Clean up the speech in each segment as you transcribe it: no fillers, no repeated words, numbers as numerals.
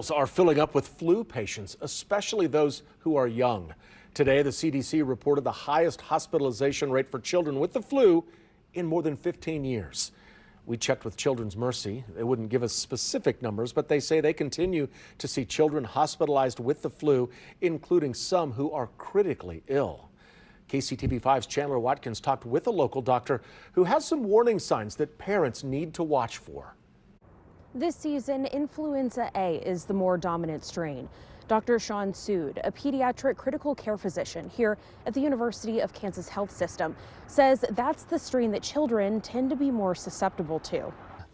Are filling up with flu patients, especially those who are young. Today, the CDC reported the highest hospitalization rate for children with the flu in more than 15 years. We checked with Children's Mercy. They wouldn't give us specific numbers, but they say they continue to see children hospitalized with the flu, including some who are critically ill. KCTV5's Chandler Watkins talked with a local doctor who has some warning signs that parents need to watch for. This season, influenza A is the more dominant strain. Dr. Sean Sood, a pediatric critical care physician here at the University of Kansas Health System, says that's the strain that children tend to be more susceptible to.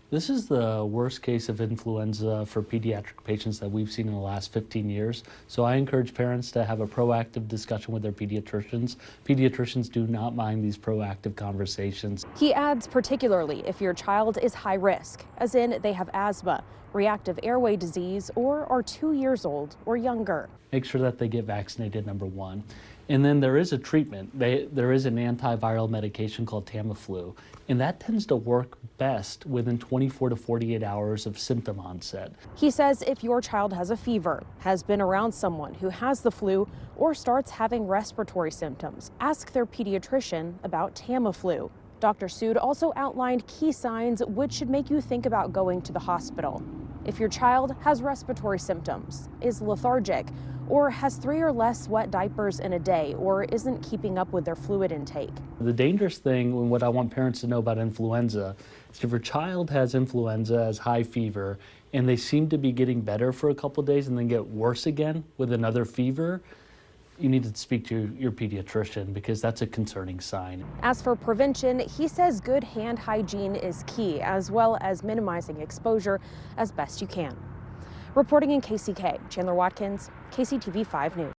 This is the worst case of influenza for pediatric patients that we've seen in the last 15 years. So I encourage parents to have a proactive discussion with their pediatricians. Pediatricians do not mind these proactive conversations. He adds, particularly if your child is high risk, as in they have asthma, reactive airway disease, or are 2 years old or younger. Make sure that they get vaccinated, number one. And then there is a treatment. There is an antiviral medication called Tamiflu, and that tends to work best within 24 to 48 hours of symptom onset. He says if your child has a fever, has been around someone who has the flu, or starts having respiratory symptoms, ask their pediatrician about Tamiflu. Dr. Sood also outlined key signs which should make you think about going to the hospital. If your child has respiratory symptoms, is lethargic, or has 3 or less wet diapers in a day, or isn't keeping up with their fluid intake. The dangerous thing, and what I want parents to know about influenza, is if your child has influenza, has high fever, and they seem to be getting better for a couple of days and then get worse again with another fever, you need to speak to your pediatrician because that's a concerning sign. As for prevention, he says good hand hygiene is key, as well as minimizing exposure as best you can. Reporting in KCK, Chandler Watkins, KCTV 5 News.